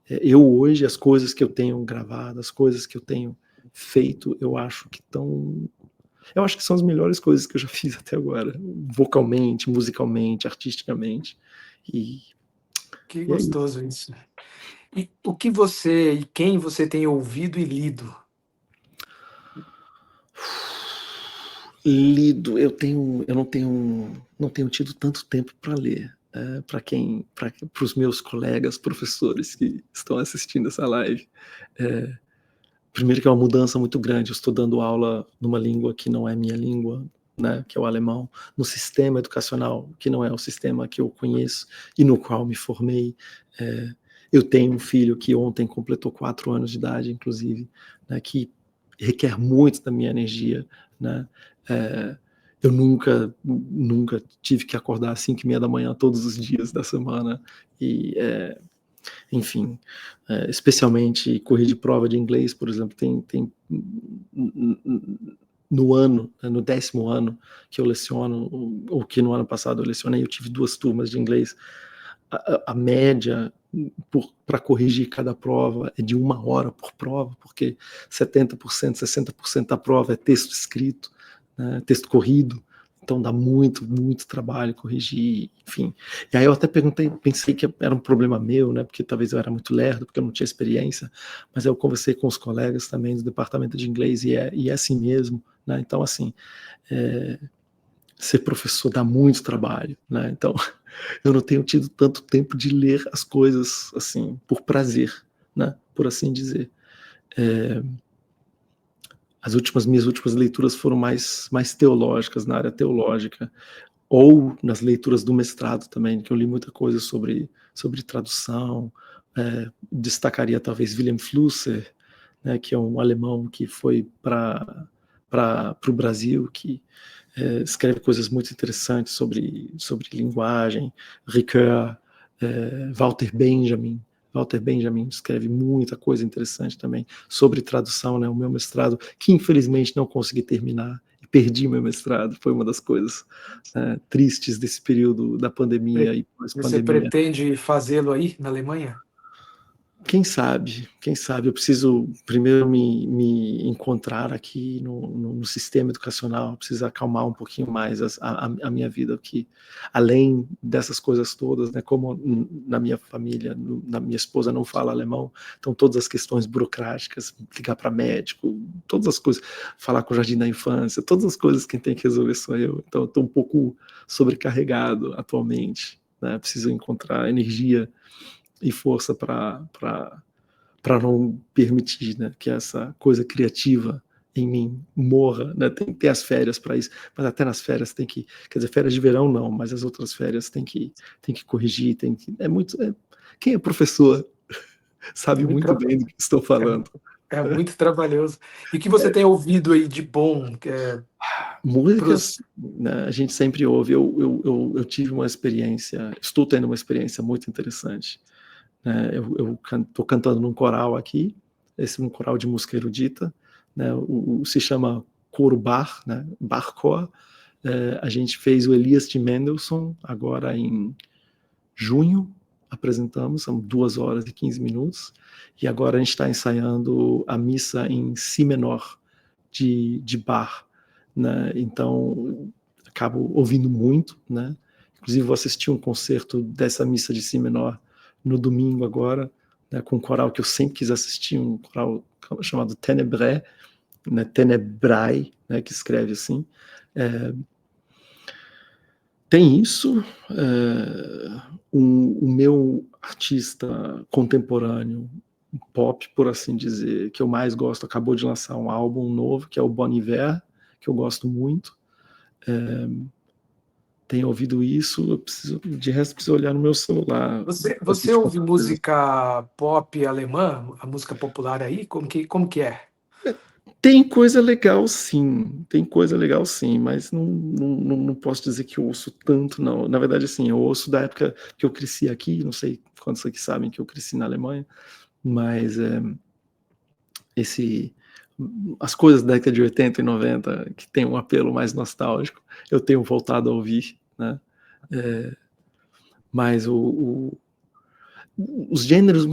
eu hoje, as coisas que eu tenho gravado, as coisas que eu tenho feito, eu acho que são as melhores coisas que eu já fiz até agora, vocalmente, musicalmente, artisticamente, e, Que e é isso. gostoso isso. E o que você e quem você tem ouvido e lido? Lido, eu não tenho tido tanto tempo para ler. Para os meus colegas professores que estão assistindo essa live, é, primeiro que é uma mudança muito grande. Eu estou dando aula numa língua que não é minha língua, né, que é o alemão, no sistema educacional que não é o sistema que eu conheço e no qual me formei. É, eu tenho um filho que ontem completou 4 anos de idade, inclusive, né, que requer muito da minha energia, né? É, eu nunca tive que acordar às 5:30 da manhã todos os dias da semana e enfim, especialmente corrigir prova de inglês, por exemplo, tem no ano, no 10º ano que eu leciono, ou que no ano passado eu lecionei, eu tive 2 turmas de inglês. A média para corrigir cada prova é de 1 hora por prova, porque 70%, 60% da prova é texto escrito, né, texto corrido, então dá muito, muito trabalho corrigir, enfim. E aí eu até pensei que era um problema meu, né, porque talvez eu era muito lerdo, porque eu não tinha experiência, mas eu conversei com os colegas também do departamento de inglês e é assim mesmo, né, então assim, ser professor dá muito trabalho, né, então eu não tenho tido tanto tempo de ler as coisas assim, por prazer, né, por assim dizer. É, minhas últimas leituras foram mais teológicas, na área teológica, ou nas leituras do mestrado também, que eu li muita coisa sobre tradução. Destacaria talvez Wilhelm Flusser, né, que é um alemão que foi para o Brasil, que escreve coisas muito interessantes sobre linguagem. Ricoeur, Walter Benjamin. Walter Benjamin escreve muita coisa interessante também sobre tradução, né? O meu mestrado, que infelizmente não consegui terminar, e perdi meu mestrado, foi uma das coisas tristes desse período da pandemia e Você pós-pandemia. pretende fazê-lo aí na Alemanha? Quem sabe, eu preciso primeiro me encontrar aqui no sistema educacional, preciso acalmar um pouquinho mais a minha vida aqui, além dessas coisas todas, né, como na minha família, na minha esposa não fala alemão, então todas as questões burocráticas, ligar para médico, todas as coisas, falar com o jardim da infância, todas as coisas quem tem que resolver sou eu, então eu estou um pouco sobrecarregado atualmente, né, preciso encontrar energia e força para não permitir, né, que essa coisa criativa em mim morra, né? Tem que ter as férias para isso, mas até nas férias tem que, quer dizer, férias de verão não, mas as outras férias tem que corrigir, quem é professor É sabe muito, muito bem do que estou falando. é muito trabalhoso. E o que você tem ouvido aí de bom pros... Músicas, né, a gente sempre ouve. Eu tive uma experiência, estou tendo uma experiência muito interessante. Eu estou cantando num coral aqui, esse é um coral de música erudita, né, se chama Coro Bar, né, Barcor. A gente fez o Elias de Mendelssohn agora em junho, apresentamos, são 2 horas e 15 minutos, e agora a gente está ensaiando a missa em si menor de Bach, né? Então acabo ouvindo muito, né? Inclusive vou assistir um concerto dessa missa de si menor no domingo agora, né, com um coral que eu sempre quis assistir, um coral chamado Tenebrae, né, Tenebrae, né, que escreve assim. Tem isso. O meu artista contemporâneo, pop, por assim dizer, que eu mais gosto, acabou de lançar um álbum novo, que é o Bon Iver, que eu gosto muito. tenha ouvido isso, de resto, preciso olhar no meu celular. As Você últimas ouve coisas. música pop alemã, a música popular aí? Como que é? Tem coisa legal, sim. Tem coisa legal, sim, mas não posso dizer que eu ouço tanto, não. Na verdade, assim, eu ouço da época que eu cresci aqui, não sei quantos aqui sabem que eu cresci na Alemanha, mas esse, as coisas da década de 80 e 90 que tem um apelo mais nostálgico, eu tenho voltado a ouvir, né? Mas os gêneros,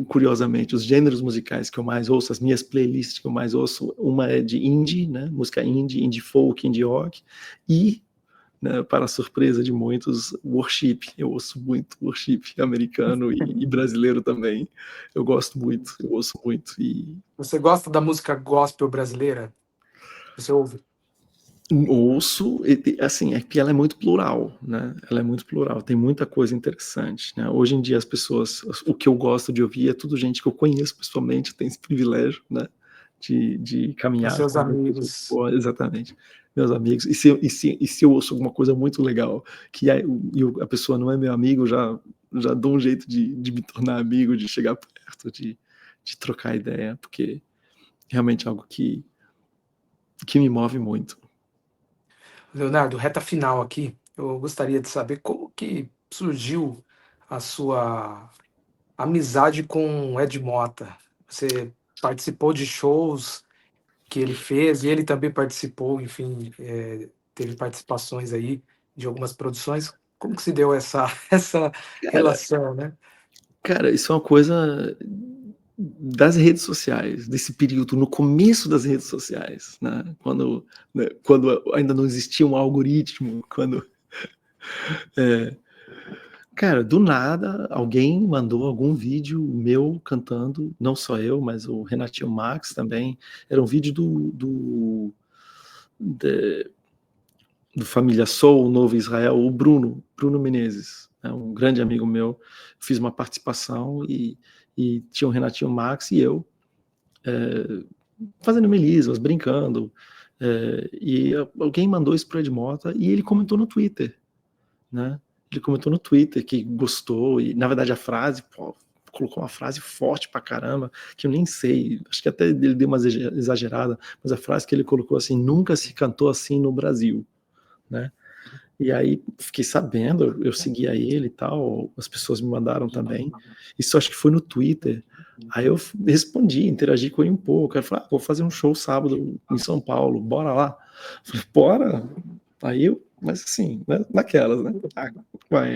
curiosamente, os gêneros musicais que eu mais ouço, as minhas playlists que eu mais ouço, uma é de indie, né? Música indie, indie folk, indie rock, e, né, para a surpresa de muitos, worship. Eu ouço muito worship americano e brasileiro também. Eu gosto muito, eu ouço muito. E Você gosta da música gospel brasileira? Você ouve? ouço, assim, é que ela é muito plural, né? Ela é muito plural, tem muita coisa interessante, né? Hoje em dia as pessoas, o que eu gosto de ouvir é tudo gente que eu conheço pessoalmente, tem esse privilégio, né? De Os caminhar seus com pessoas amigos. boas, exatamente, meus amigos. E se eu ouço alguma coisa muito legal, que a pessoa não é meu amigo, já dou um jeito de me tornar amigo, de chegar perto, de trocar ideia, porque realmente é algo que me move muito. Leonardo, reta final aqui. Eu gostaria de saber como que surgiu a sua amizade com o Ed Mota. Você participou de shows que ele fez e ele também participou, enfim, teve participações aí de algumas produções. Como que se deu essa essa Cara, relação, né? Cara, isso é uma coisa das redes sociais, desse período, no começo das redes sociais, quando ainda não existia um algoritmo, é, cara, do nada, alguém mandou algum vídeo meu cantando, não só eu, mas o Renatinho Max também, era um vídeo de- do Família Soul, Novo Israel, o Bruno Menezes, né, um grande amigo meu, fiz uma participação e tinha o Renatinho Max e eu, é, fazendo melismas, brincando, e alguém mandou isso para o Ed Mota e ele comentou no Twitter, né? Ele comentou no Twitter que gostou e, na verdade, a frase, pô, colocou uma frase forte pra caramba, que eu nem sei, acho que até ele deu uma exagerada, mas a frase que ele colocou assim, nunca se cantou assim no Brasil, né? E aí fiquei sabendo, eu seguia ele e tal, as pessoas me mandaram também. Isso acho que foi no Twitter. Aí eu respondi, interagi com ele um pouco. Ele falou: vou fazer um show sábado em São Paulo, bora lá. Eu falei: bora. Aí eu, mas assim, né, naquelas, né?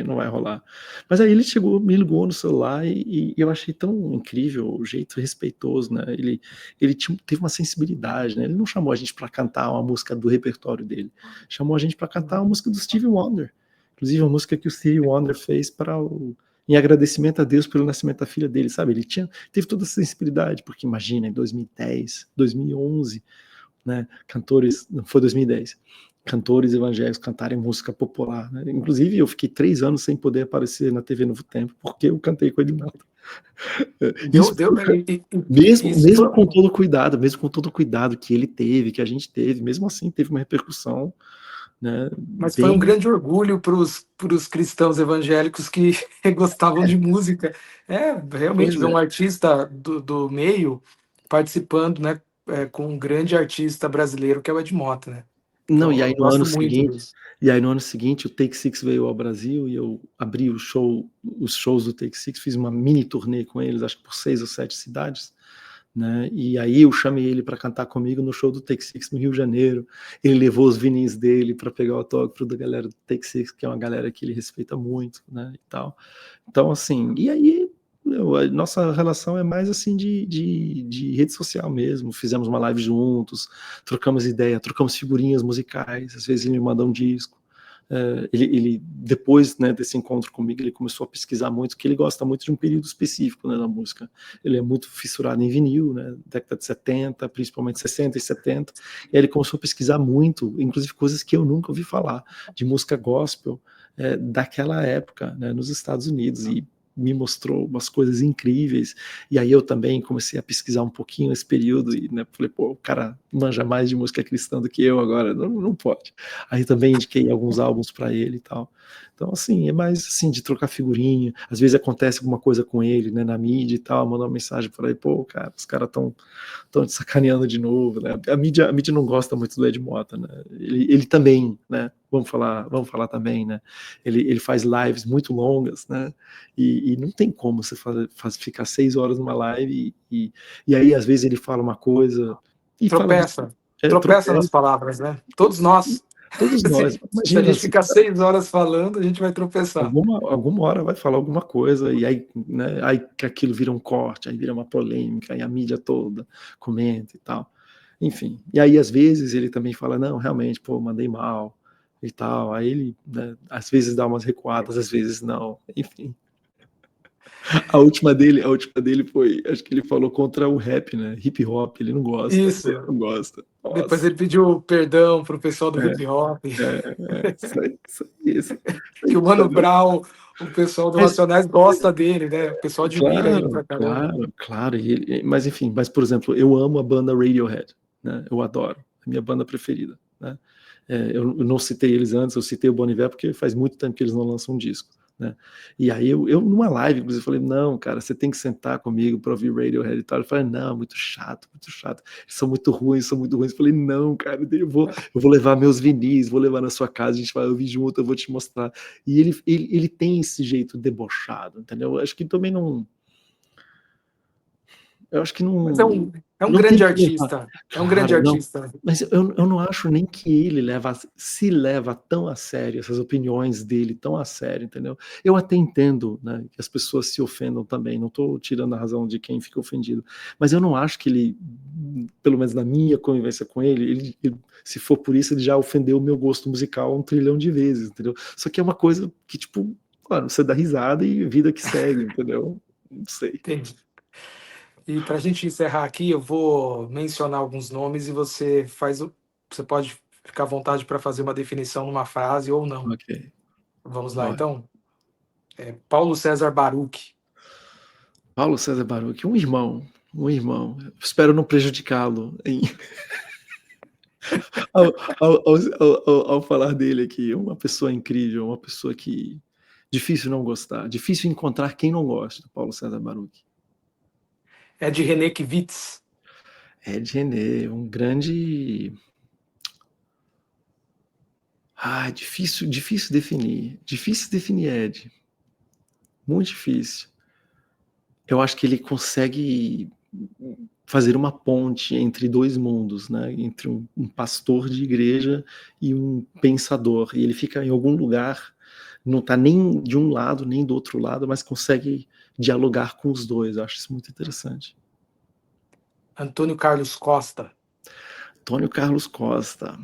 Não vai rolar. Mas aí ele chegou, me ligou no celular e eu achei tão incrível o jeito respeitoso, né? Ele teve uma sensibilidade, né? Ele não chamou a gente para cantar uma música do repertório dele, chamou a gente para cantar a música do Stevie Wonder, inclusive a música que o Stevie Wonder fez em agradecimento a Deus pelo nascimento da filha dele, sabe? Teve toda essa sensibilidade, porque imagina, em 2010, 2011, né? Cantores, não foi 2010, cantores evangélicos cantarem música popular, né? Inclusive eu fiquei 3 anos sem poder aparecer na TV Novo Tempo, porque eu cantei com Edmota. Deu, Isso deu, isso mesmo foi, com todo o cuidado, mesmo com todo o cuidado que ele teve, que a gente teve, mesmo assim teve uma repercussão, né, mas foi um bem. grande orgulho para os cristãos evangélicos que gostavam de música. É, realmente Pois ver é. um artista do meio participando, né, com um grande artista brasileiro que é o Ed Mota, né? Não, Eu gosto muito disso. e aí no ano seguinte o Take Six veio ao Brasil e eu abri os shows do Take Six, fiz uma mini turnê com eles, acho que por 6 ou 7 cidades, né? E aí eu chamei ele para cantar comigo no show do Take Six no Rio de Janeiro. Ele levou os vinis dele para pegar o autógrafo da galera do Take Six, que é uma galera que ele respeita muito, né? E tal. Então, assim, e aí a nossa relação é mais assim de rede social mesmo. Fizemos uma live juntos, trocamos ideia, trocamos figurinhas musicais. Às vezes ele me manda um disco. Ele depois, né, desse encontro comigo, ele começou a pesquisar muito, que ele gosta muito de um período específico, né, da música. Ele é muito fissurado em vinil, né, década de 70, principalmente 60 e 70, e aí ele começou a pesquisar muito, inclusive coisas que eu nunca ouvi falar, de música gospel, daquela época, né, nos Estados Unidos, e me mostrou umas coisas incríveis, e aí eu também comecei a pesquisar um pouquinho esse período, e, né, falei, pô, o cara manja mais de música cristã do que eu agora, não pode. Aí também indiquei alguns álbuns para ele e tal. Então, assim, é mais assim, de trocar figurinha. Às vezes acontece alguma coisa com ele, né, na mídia e tal, manda uma mensagem por aí, pô, cara, os caras estão te sacaneando de novo, né? A mídia não gosta muito do Ed Mota, né? Ele também, né? Vamos falar também, né? Ele faz lives muito longas, né? E não tem como você ficar 6 horas numa live e aí às vezes ele fala uma coisa e fala Tropeça nas palavras, né? Todos nós. Todos nós. Se a Imagina gente assim, ficar 6 horas falando, a gente vai tropeçar. alguma hora vai falar alguma coisa e aí, né, aí que aquilo vira um corte, aí vira uma polêmica, aí a mídia toda comenta e tal. Enfim, e aí às vezes ele também fala, não, realmente, pô, mandei mal e tal. Aí ele, né, às vezes dá umas recuadas, às vezes não. Enfim. A última dele foi, acho que ele falou contra o rap, né? Hip hop, ele não gosta. Isso. Ele não gosta. Depois Nossa. ele pediu perdão pro pessoal do hip hop. Isso Que aí, o Mano Brown, o pessoal do mas, Racionais gosta dele, né? O pessoal admira ele pra caramba. claro. Mas enfim, por exemplo, eu amo a banda Radiohead, né? Eu adoro, é a minha banda preferida, né? Eu não citei eles antes, eu citei o Bon Iver porque faz muito tempo que eles não lançam um disco, né? E aí eu numa live, inclusive, falei, não, cara, você tem que sentar comigo para ouvir Radiohead e tal. Ele falou, não, muito chato, eles são muito ruins. Eu falei, não, cara, eu vou levar meus vinis, vou levar na sua casa, a gente vai ouvir junto, eu vou te mostrar. E ele tem esse jeito debochado, entendeu? Eu acho que também não. Eu acho que Mas é um não tem grande que levar. artista. É um grande Claro, não. artista. Mas eu não acho nem que ele se leva tão a sério, essas opiniões dele tão a sério, entendeu? Eu até entendo, né, que as pessoas se ofendam também, não estou tirando a razão de quem fica ofendido, mas eu não acho que ele, pelo menos na minha convivência com ele, se for por isso, ele já ofendeu o meu gosto musical 1 trilhão de vezes, entendeu? Só que é uma coisa que, tipo, claro, você dá risada e vida que segue, entendeu? Não sei. Entendi. E para a gente encerrar aqui, eu vou mencionar alguns nomes e você faz o. Você pode ficar à vontade para fazer uma definição numa frase ou não. Ok, Vamos lá, bora. então. Paulo César Baruch. Paulo César Baruch, um irmão. Espero não prejudicá-lo ao falar dele aqui. Uma pessoa incrível, uma pessoa que difícil não gostar, difícil encontrar quem não gosta. Paulo César Baruch. Ed René Kivitz. Ed René, um grande. Difícil definir. Difícil definir Ed. Muito difícil. Eu acho que ele consegue fazer uma ponte entre 2 mundos, né? Entre um pastor de igreja e um pensador. E ele fica em algum lugar, não está nem de um lado nem do outro lado, mas consegue dialogar com os dois. Eu acho isso muito interessante. Antônio Carlos Costa. Antônio Carlos Costa,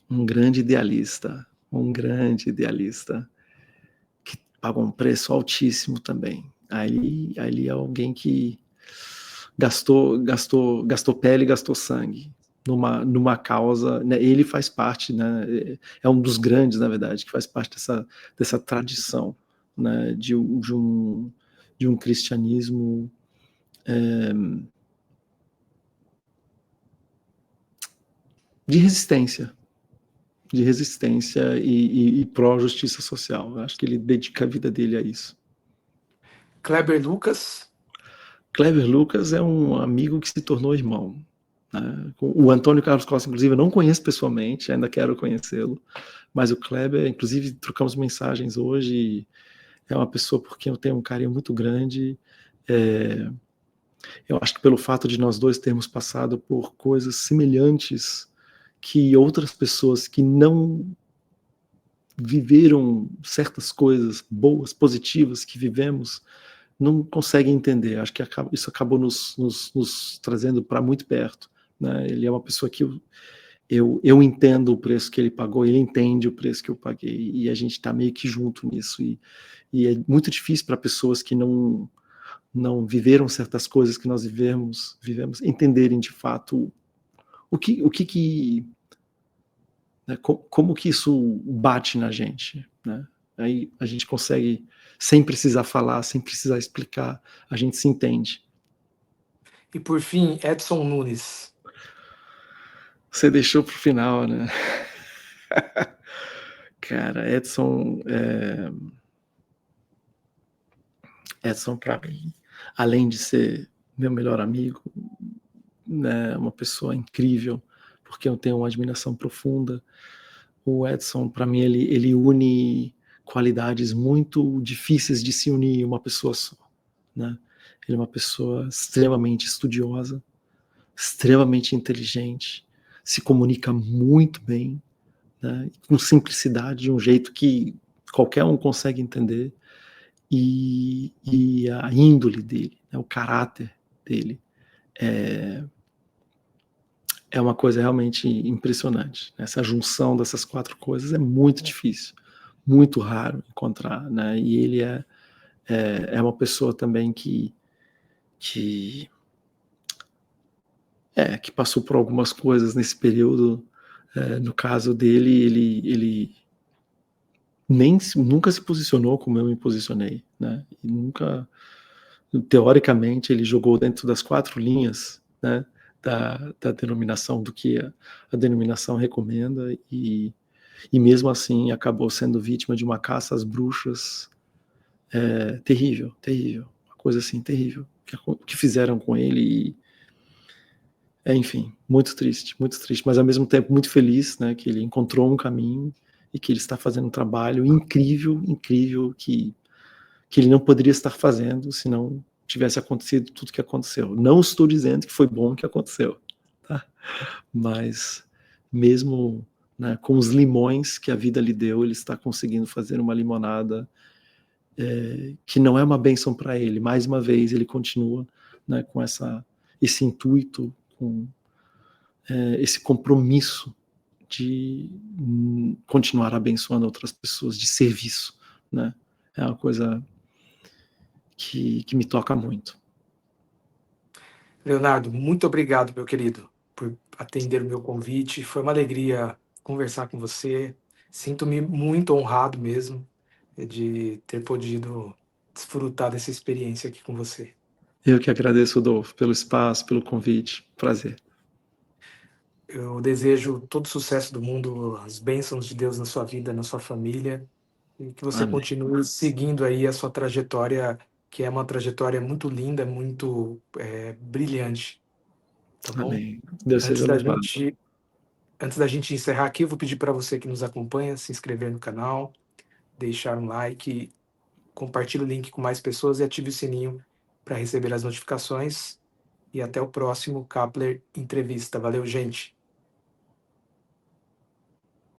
um grande idealista, que pagou um preço altíssimo também. Aí é alguém que gastou pele, gastou sangue numa causa, né? Ele faz parte, né? É um dos grandes, na verdade, que faz parte dessa tradição, né? De um cristianismo de resistência, e pró-justiça social. Eu acho que ele dedica a vida dele a isso. Kleber Lucas. Kleber Lucas é um amigo que se tornou irmão. Né? O Antônio Carlos Costa, inclusive, eu não conheço pessoalmente, ainda quero conhecê-lo, mas o Kleber, inclusive, trocamos mensagens hoje, é uma pessoa por quem eu tenho um carinho muito grande. Eu acho que pelo fato de nós dois termos passado por coisas semelhantes que outras pessoas que não viveram certas coisas boas, positivas que vivemos, não conseguem entender. Acho que isso acabou nos trazendo para muito perto. Né? Ele é uma pessoa que eu entendo o preço que ele pagou, ele entende o preço que eu paguei, e a gente está meio que junto nisso. E é muito difícil para pessoas que não viveram certas coisas que nós vivemos entenderem de fato o que né, como que isso bate na gente, né? Aí a gente consegue, sem precisar falar, sem precisar explicar, a gente se entende. E por fim, Edson Nunes. Você deixou pro final, né? Cara, Edson para mim, além de ser meu melhor amigo, né, uma pessoa incrível, porque eu tenho uma admiração profunda. O Edson, para mim, ele une qualidades muito difíceis de se unir em uma pessoa só, né? Ele é uma pessoa extremamente estudiosa, extremamente inteligente, se comunica muito bem, né? Com simplicidade, de um jeito que qualquer um consegue entender, e a índole dele, né, o caráter dele, é, é uma coisa realmente impressionante. Essa junção dessas quatro coisas é muito difícil, muito raro encontrar, né? E ele é uma pessoa também que, que passou por algumas coisas nesse período. No caso dele, ele nunca se posicionou como eu me posicionei, né? E nunca, teoricamente, ele jogou dentro das quatro linhas, né? Da denominação, do que a denominação recomenda, e mesmo assim acabou sendo vítima de uma caça às bruxas terrível, terrível, uma coisa assim terrível que fizeram com ele. E, enfim, muito triste, mas ao mesmo tempo muito feliz, né, que ele encontrou um caminho e que ele está fazendo um trabalho incrível, incrível, que ele não poderia estar fazendo se não tivesse acontecido tudo que aconteceu. Não estou dizendo que foi bom que aconteceu, tá? Mas mesmo, né, com os limões que a vida lhe deu, ele está conseguindo fazer uma limonada que não é uma bênção para ele. Mais uma vez, ele continua, né, com esse intuito, com esse compromisso de continuar abençoando outras pessoas, de serviço, né? É uma coisa que me toca muito. Leonardo, muito obrigado, meu querido, por atender o meu convite. Foi uma alegria conversar com você. Sinto-me muito honrado mesmo de ter podido desfrutar dessa experiência aqui com você. Eu que agradeço, Rodolfo, pelo espaço, pelo convite. Prazer. Eu desejo todo o sucesso do mundo, as bênçãos de Deus na sua vida, na sua família, e que você Amém. continue seguindo aí a sua trajetória, que é uma trajetória muito linda, muito brilhante, tá bom? Amém. Deus Antes seja da louvado. gente, antes da gente encerrar aqui, eu vou pedir para você que nos acompanha se inscrever no canal, deixar um like, compartilhe o link com mais pessoas e ative o sininho para receber as notificações. E até o próximo Kapler Entrevista. Valeu, gente!